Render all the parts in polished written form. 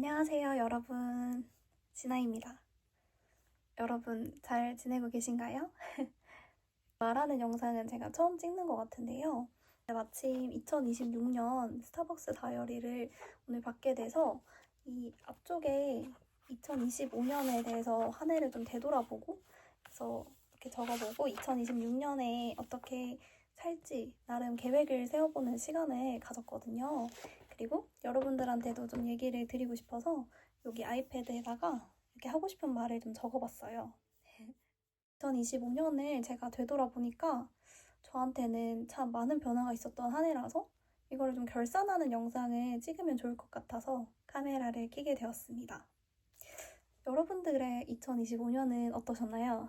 안녕하세요, 여러분. 진아입니다. 여러분, 잘 지내고 계신가요? 말하는 영상은 제가 처음 찍는 것 같은데요. 마침 2026년 스타벅스 다이어리를 오늘 받게 돼서 이 앞쪽에 2025년에 대해서 한 해를 좀 되돌아보고 그래서 이렇게 적어보고 2026년에 어떻게 살지 나름 계획을 세워보는 시간을 가졌거든요. 그리고 여러분들한테도 좀 얘기를 드리고 싶어서 여기 아이패드에다가 이렇게 하고 싶은 말을 좀 적어봤어요. 2025년을 제가 되돌아보니까 저한테는 참 많은 변화가 있었던 한 해라서 이거를 좀 결산하는 영상을 찍으면 좋을 것 같아서 카메라를 켜게 되었습니다. 여러분들의 2025년은 어떠셨나요?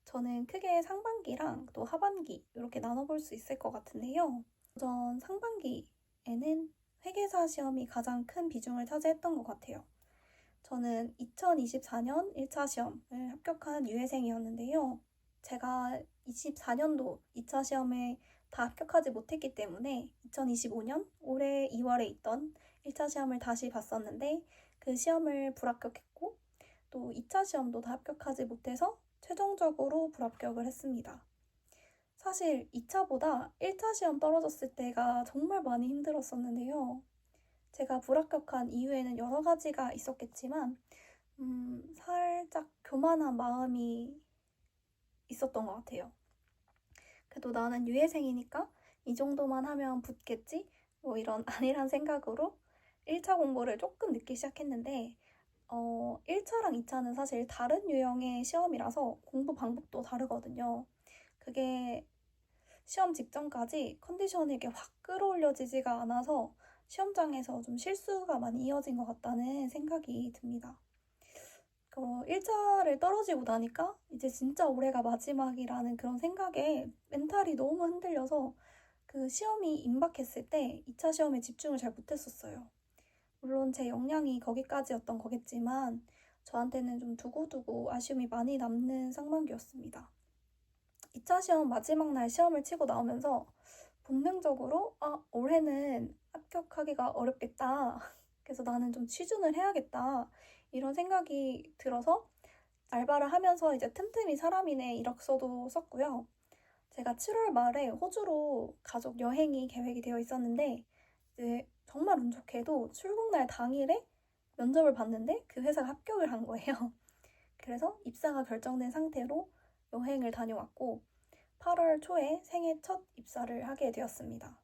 저는 크게 상반기랑 또 하반기 이렇게 나눠볼 수 있을 것 같은데요. 우선 상반기에는 회계사 시험이 가장 큰 비중을 차지했던 것 같아요. 저는 2024년 1차 시험을 합격한 유예생이었는데요. 제가 24년도 2차 시험에 다 합격하지 못했기 때문에 2025년 올해 2월에 있던 1차 시험을 다시 봤었는데 그 시험을 불합격했고 또 2차 시험도 다 합격하지 못해서 최종적으로 불합격을 했습니다. 사실 2차보다 1차 시험 떨어졌을 때가 정말 많이 힘들었었는데요. 제가 불합격한 이유에는 여러 가지가 있었겠지만 살짝 교만한 마음이 있었던 것 같아요. 그래도 나는 유예생이니까 이 정도만 하면 붙겠지? 뭐 이런 안일한 생각으로 1차 공부를 조금 늦게 시작했는데 1차랑 2차는 사실 다른 유형의 시험이라서 공부 방법도 다르거든요. 그게 시험 직전까지 컨디션이 이렇게 확 끌어올려지지가 않아서 시험장에서 좀 실수가 많이 이어진 것 같다는 생각이 듭니다. 1차를 떨어지고 나니까 이제 진짜 올해가 마지막이라는 그런 생각에 멘탈이 너무 흔들려서 그 시험이 임박했을 때 2차 시험에 집중을 잘 못했었어요. 물론 제 역량이 거기까지였던 거겠지만 저한테는 좀 두고두고 아쉬움이 많이 남는 상반기였습니다. 2차 시험 마지막 날 시험을 치고 나오면서 본능적으로 올해는 합격하기가 어렵겠다. 그래서 나는 좀 취준을 해야겠다. 이런 생각이 들어서 알바를 하면서 이제 틈틈이 사람이네 이력서도 썼고요. 제가 7월 말에 호주로 가족 여행이 계획이 되어 있었는데 이제 정말 운 좋게도 출국날 당일에 면접을 봤는데 그 회사가 합격을 한 거예요. 그래서 입사가 결정된 상태로 여행을 다녀왔고 8월 초에 생애 첫 입사를 하게 되었습니다.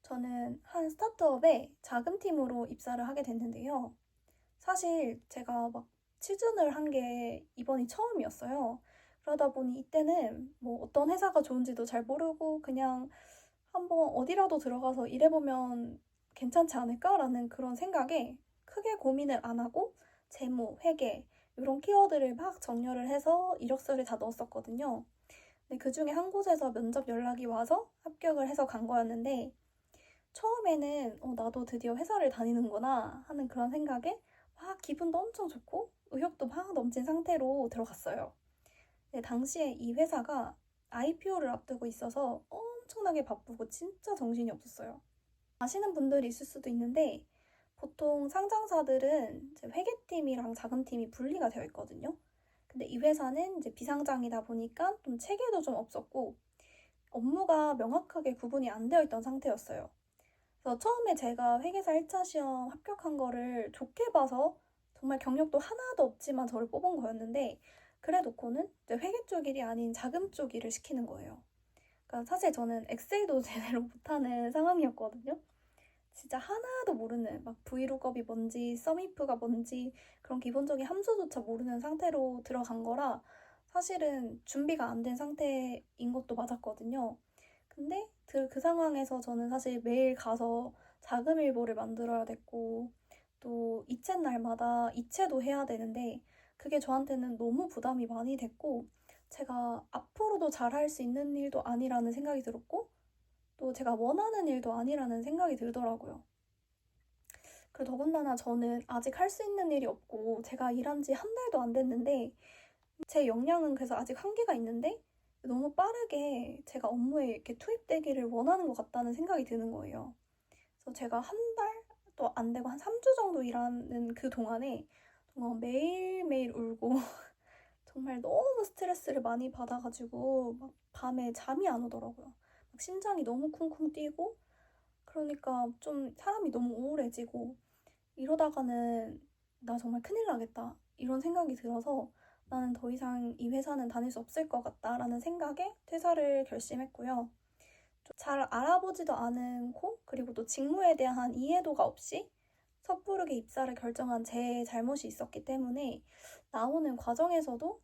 저는 한 스타트업에 자금팀으로 입사를 하게 됐는데요. 사실 제가 막 취준을 한 게 이번이 처음이었어요. 그러다 보니 이때는 뭐 어떤 회사가 좋은지도 잘 모르고 그냥 한번 어디라도 들어가서 일해보면 괜찮지 않을까라는 그런 생각에 크게 고민을 안 하고 재무, 회계 이런 키워드를 막 정렬을 해서 이력서를 다 넣었었거든요. 근데 그 중에 한 곳에서 면접 연락이 와서 합격을 해서 간 거였는데 처음에는 나도 드디어 회사를 다니는구나 하는 그런 생각에 막 기분도 엄청 좋고 의욕도 막 넘친 상태로 들어갔어요. 근데 당시에 이 회사가 IPO를 앞두고 있어서 엄청나게 바쁘고 진짜 정신이 없었어요. 아시는 분들이 있을 수도 있는데 보통 상장사들은 이제 회계팀이랑 자금팀이 분리가 되어 있거든요. 근데 이 회사는 이제 비상장이다 보니까 좀 체계도 좀 없었고 업무가 명확하게 구분이 안 되어 있던 상태였어요. 그래서 처음에 제가 회계사 1차 시험 합격한 거를 좋게 봐서 정말 경력도 하나도 없지만 저를 뽑은 거였는데 그래 놓고는 이제 회계 쪽 일이 아닌 자금 쪽 일을 시키는 거예요. 그러니까 사실 저는 엑셀도 제대로 못하는 상황이었거든요. 진짜 하나도 모르는 막 브이룩업이 뭔지 썸이프가 뭔지 그런 기본적인 함수조차 모르는 상태로 들어간 거라 사실은 준비가 안 된 상태인 것도 맞았거든요. 근데 그 상황에서 저는 사실 매일 가서 자금일보를 만들어야 됐고 또 이체 날마다 이체도 해야 되는데 그게 저한테는 너무 부담이 많이 됐고 제가 앞으로도 잘할 수 있는 일도 아니라는 생각이 들었고 또 제가 원하는 일도 아니라는 생각이 들더라고요. 그 더군다나 저는 아직 할 수 있는 일이 없고 제가 일한 지 한 달도 안 됐는데 제 역량은 그래서 아직 한계가 있는데 너무 빠르게 제가 업무에 이렇게 투입되기를 원하는 것 같다는 생각이 드는 거예요. 그래서 제가 한 달 시간도 안 되고 한 3주 정도 일하는 그 동안에 정말 매일매일 울고 정말 너무 스트레스를 많이 받아가지고 막 밤에 잠이 안 오더라고요. 막 심장이 너무 쿵쿵 뛰고 그러니까 좀 사람이 너무 우울해지고 이러다가는 나 정말 큰일 나겠다 이런 생각이 들어서 나는 더 이상 이 회사는 다닐 수 없을 것 같다라는 생각에 퇴사를 결심했고요. 잘 알아보지도 않고 그리고 또 직무에 대한 이해도가 없이 섣부르게 입사를 결정한 제 잘못이 있었기 때문에 나오는 과정에서도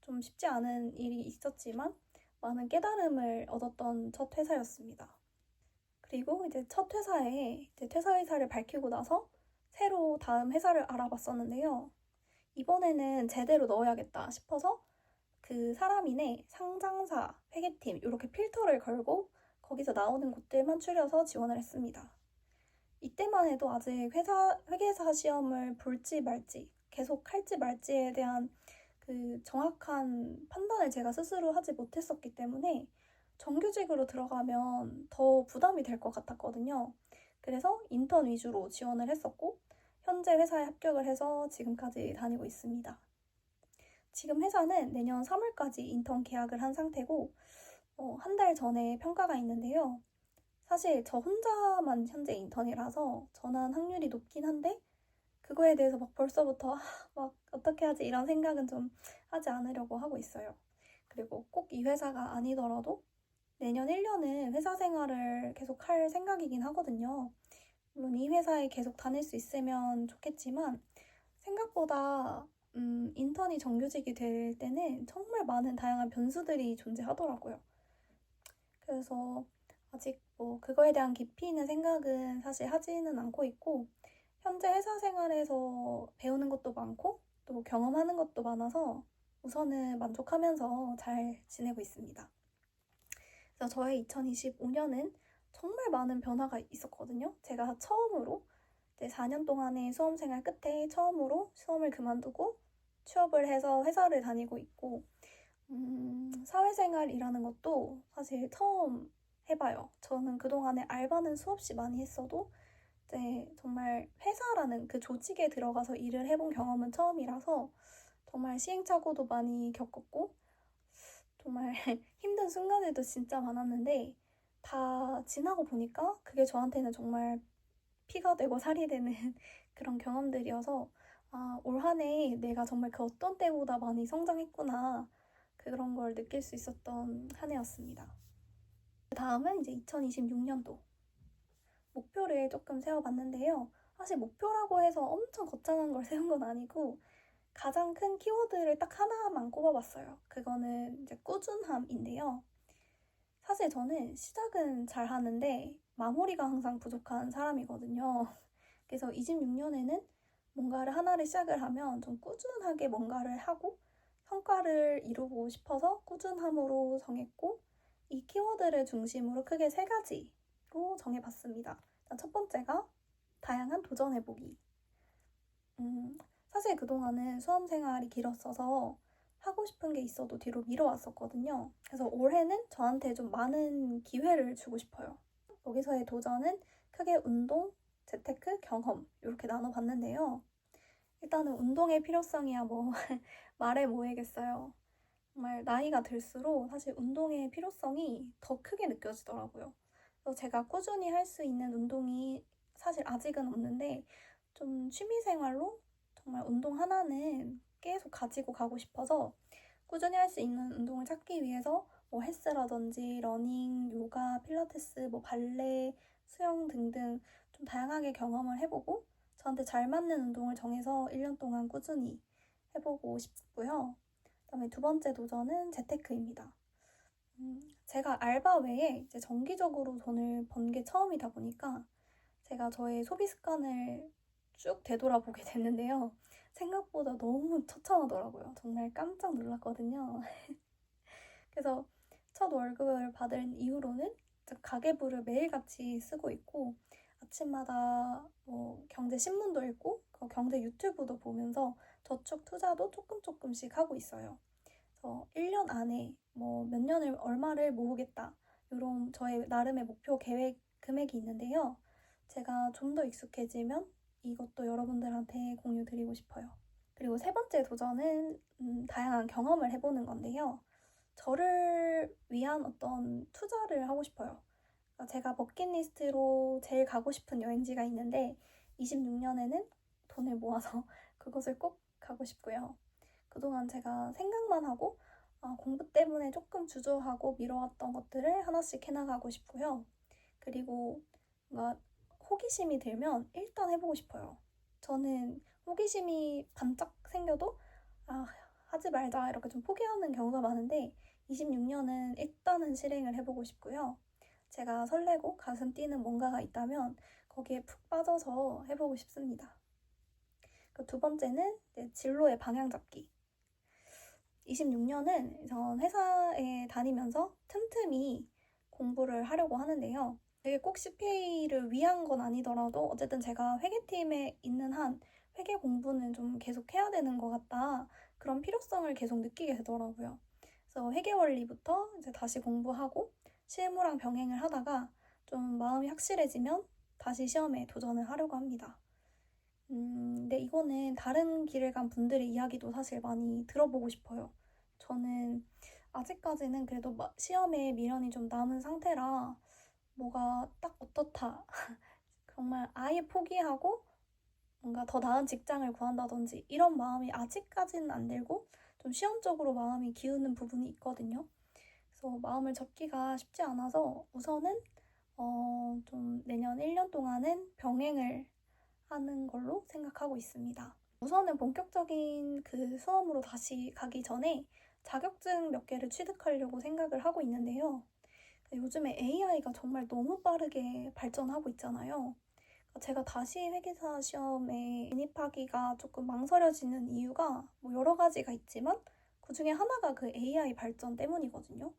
좀 쉽지 않은 일이 있었지만 많은 깨달음을 얻었던 첫 회사였습니다. 그리고 이제 첫 회사에 이제 퇴사 의사를 밝히고 나서 새로 다음 회사를 알아봤었는데요. 이번에는 제대로 넣어야겠다 싶어서 그 사람인의 상장사, 회계팀 이렇게 필터를 걸고 거기서 나오는 곳들만 추려서 지원을 했습니다. 이때만 해도 아직 회계사 시험을 볼지 말지, 계속 할지 말지에 대한 그 정확한 판단을 제가 스스로 하지 못했었기 때문에 정규직으로 들어가면 더 부담이 될 것 같았거든요. 그래서 인턴 위주로 지원을 했었고 현재 회사에 합격을 해서 지금까지 다니고 있습니다. 지금 회사는 내년 3월까지 인턴 계약을 한 상태고 한 달 전에 평가가 있는데요. 사실 저 혼자만 현재 인턴이라서 전환 확률이 높긴 한데 그거에 대해서 막 벌써부터 막 어떻게 하지 이런 생각은 좀 하지 않으려고 하고 있어요. 그리고 꼭 이 회사가 아니더라도 내년 1년은 회사 생활을 계속 할 생각이긴 하거든요. 물론 이 회사에 계속 다닐 수 있으면 좋겠지만 생각보다 인턴이 정규직이 될 때는 정말 많은 다양한 변수들이 존재하더라고요. 그래서 아직 뭐 그거에 대한 깊이 있는 생각은 사실 하지는 않고 있고 현재 회사 생활에서 배우는 것도 많고 또 경험하는 것도 많아서 우선은 만족하면서 잘 지내고 있습니다. 그래서 저의 2025년은 정말 많은 변화가 있었거든요. 제가 처음으로 4년 동안의 수험 생활 끝에 처음으로 수험을 그만두고 취업을 해서 회사를 다니고 있고 사회생활이라는 것도 사실 처음 해봐요. 저는 그동안에 알바는 수없이 많이 했어도 이제 정말 회사라는 그 조직에 들어가서 일을 해본 경험은 처음이라서 정말 시행착오도 많이 겪었고 정말 힘든 순간들도 진짜 많았는데 다 지나고 보니까 그게 저한테는 정말 피가 되고 살이 되는 그런 경험들이어서 올 한 해 내가 정말 그 어떤 때보다 많이 성장했구나 그런 걸 느낄 수 있었던 한 해였습니다. 그 다음은 이제 2026년도 목표를 조금 세워봤는데요. 사실 목표라고 해서 엄청 거창한 걸 세운 건 아니고 가장 큰 키워드를 딱 하나만 꼽아봤어요. 그거는 이제 꾸준함인데요. 사실 저는 시작은 잘 하는데 마무리가 항상 부족한 사람이거든요. 그래서 26년에는 뭔가를 하나를 시작을 하면 좀 꾸준하게 뭔가를 하고 성과를 이루고 싶어서 꾸준함으로 정했고 이 키워드를 중심으로 크게 3가지로 정해봤습니다. 첫 번째가 다양한 도전해보기. 사실 그동안은 수험 생활이 길었어서 하고 싶은 게 있어도 뒤로 미뤄왔었거든요. 그래서 올해는 저한테 좀 많은 기회를 주고 싶어요. 여기서의 도전은 크게 운동, 재테크, 경험 이렇게 나눠봤는데요. 일단은 운동의 필요성이야 뭐 말해 뭐해겠어요. 정말 나이가 들수록 사실 운동의 필요성이 더 크게 느껴지더라고요. 그래서 제가 꾸준히 할 수 있는 운동이 사실 아직은 없는데 좀 취미생활로 정말 운동 하나는 계속 가지고 가고 싶어서 꾸준히 할 수 있는 운동을 찾기 위해서 뭐 헬스라든지 러닝, 요가, 필라테스, 뭐 발레, 수영 등등 좀 다양하게 경험을 해보고 저한테 잘 맞는 운동을 정해서 1년 동안 꾸준히 해보고 싶고요. 그다음에 두 번째 도전은 재테크입니다. 제가 알바 외에 이제 정기적으로 돈을 번 게 처음이다 보니까 제가 저의 소비 습관을 쭉 되돌아보게 됐는데요. 생각보다 너무 처참하더라고요. 정말 깜짝 놀랐거든요. 그래서 첫 월급을 받은 이후로는 가계부를 매일같이 쓰고 있고 아침마다 뭐 경제 신문도 읽고 경제 유튜브도 보면서 저축 투자도 조금씩 하고 있어요. 그래서 1년 안에 뭐 몇 년을 얼마를 모으겠다 이런 저의 나름의 목표 계획 금액이 있는데요. 제가 좀 더 익숙해지면 이것도 여러분들한테 공유드리고 싶어요. 그리고 세 번째 도전은 다양한 경험을 해보는 건데요. 저를 위한 어떤 투자를 하고 싶어요. 그러니까 제가 버킷리스트로 제일 가고 싶은 여행지가 있는데 26년에는 돈을 모아서 그곳을 꼭 가고 싶고요. 그동안 제가 생각만 하고 공부 때문에 조금 주저하고 미뤄왔던 것들을 하나씩 해나가고 싶고요. 그리고 뭔가 호기심이 들면 일단 해보고 싶어요. 저는 호기심이 반짝 생겨도 하지 말자 이렇게 좀 포기하는 경우가 많은데 26년은 일단은 실행을 해보고 싶고요. 제가 설레고 가슴 뛰는 뭔가가 있다면 거기에 푹 빠져서 해보고 싶습니다. 그 두 번째는 진로의 방향 잡기. 26년은 전 회사에 다니면서 틈틈이 공부를 하려고 하는데요. 되게 꼭 CPA를 위한 건 아니더라도 어쨌든 제가 회계팀에 있는 한 회계 공부는 좀 계속 해야 되는 것 같다. 그런 필요성을 계속 느끼게 되더라고요. 그래서 회계 원리부터 이제 다시 공부하고 실무랑 병행을 하다가 좀 마음이 확실해지면 다시 시험에 도전을 하려고 합니다. 근데 이거는 다른 길을 간 분들의 이야기도 사실 많이 들어보고 싶어요. 저는 아직까지는 그래도 시험에 미련이 좀 남은 상태라 뭐가 딱 어떻다. 정말 아예 포기하고 뭔가 더 나은 직장을 구한다든지 이런 마음이 아직까지는 안 들고 좀 시험적으로 마음이 기우는 부분이 있거든요. 그래서 마음을 접기가 쉽지 않아서 우선은 좀 내년 1년 동안은 병행을 하는 걸로 생각하고 있습니다. 우선은 본격적인 그 수험으로 다시 가기 전에 자격증 몇 개를 취득하려고 생각을 하고 있는데요. 요즘에 AI가 정말 너무 빠르게 발전하고 있잖아요. 제가 다시 회계사 시험에 진입하기가 조금 망설여지는 이유가 뭐 여러 가지가 있지만 그 중에 하나가 그 AI 발전 때문이거든요.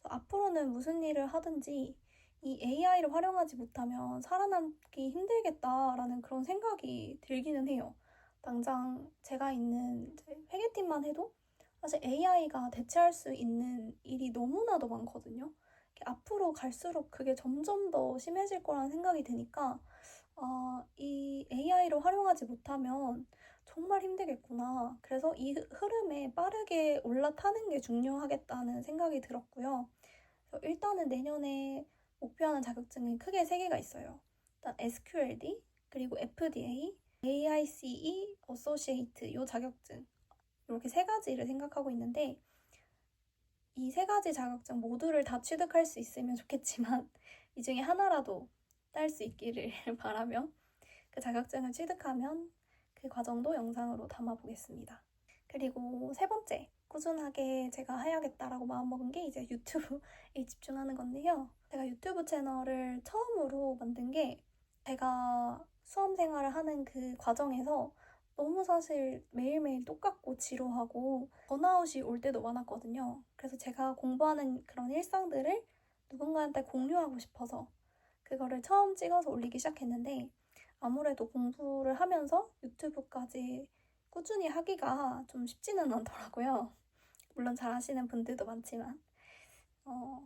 앞으로는 무슨 일을 하든지 이 AI를 활용하지 못하면 살아남기 힘들겠다라는 그런 생각이 들기는 해요. 당장 제가 있는 회계팀만 해도 사실 AI가 대체할 수 있는 일이 너무나도 많거든요. 앞으로 갈수록 그게 점점 더 심해질 거라는 생각이 드니까 이 AI를 활용하지 못하면 정말 힘들겠구나. 그래서 이 흐름에 빠르게 올라타는 게 중요하겠다는 생각이 들었고요. 일단은 내년에 목표하는 자격증은 크게 세 개가 있어요. 일단 SQLD, 그리고 FDA, AICE, Associate 이 자격증 이렇게 세 가지를 생각하고 있는데 이 세 가지 자격증 모두를 다 취득할 수 있으면 좋겠지만 이 중에 하나라도 딸 수 있기를 바라며 그 자격증을 취득하면 그 과정도 영상으로 담아보겠습니다. 그리고 세 번째, 꾸준하게 제가 해야겠다라고 마음먹은 게 이제 유튜브에 집중하는 건데요. 제가 유튜브 채널을 처음으로 만든 게 제가 수험 생활을 하는 그 과정에서 너무 사실 매일매일 똑같고 지루하고 번아웃이 올 때도 많았거든요. 그래서 제가 공부하는 그런 일상들을 누군가한테 공유하고 싶어서 그거를 처음 찍어서 올리기 시작했는데 아무래도 공부를 하면서 유튜브까지 꾸준히 하기가 좀 쉽지는 않더라고요. 물론 잘 하시는 분들도 많지만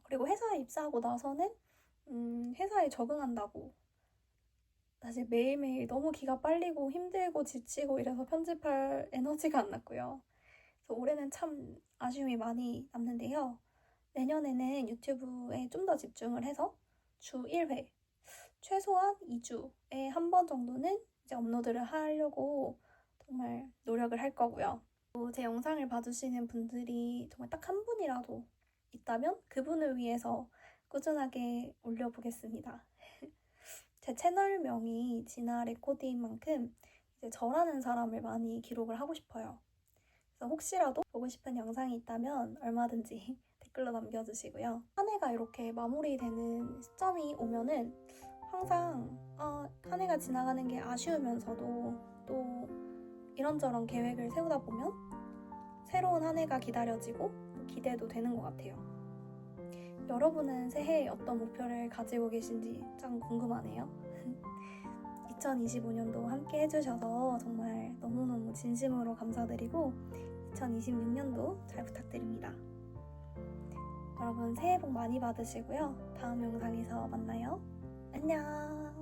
그리고 회사에 입사하고 나서는 회사에 적응한다고 사실 매일매일 너무 기가 빨리고 힘들고 지치고 이래서 편집할 에너지가 안 났고요. 그래서 올해는 참 아쉬움이 많이 남는데요. 내년에는 유튜브에 좀 더 집중을 해서 주 1회, 최소한 2주에 한 번 정도는 이제 업로드를 하려고 정말 노력을 할 거고요. 제 영상을 봐주시는 분들이 정말 딱 한 분이라도 있다면 그분을 위해서 꾸준하게 올려보겠습니다. 제 채널명이 진아 레코드인 만큼 이제 저라는 사람을 많이 기록을 하고 싶어요. 그래서 혹시라도 보고 싶은 영상이 있다면 얼마든지 댓글로 남겨주시고요. 한 해가 이렇게 마무리되는 시점이 오면은 항상 한 해가 지나가는 게 아쉬우면서도 또 이런저런 계획을 세우다 보면 새로운 한 해가 기다려지고 기대도 되는 것 같아요. 여러분은 새해에 어떤 목표를 가지고 계신지 참 궁금하네요. 2025년도 함께 해주셔서 정말 너무너무 진심으로 감사드리고 2026년도 잘 부탁드립니다. 여러분 새해 복 많이 받으시고요. 다음 영상에서 만나요. 안녕.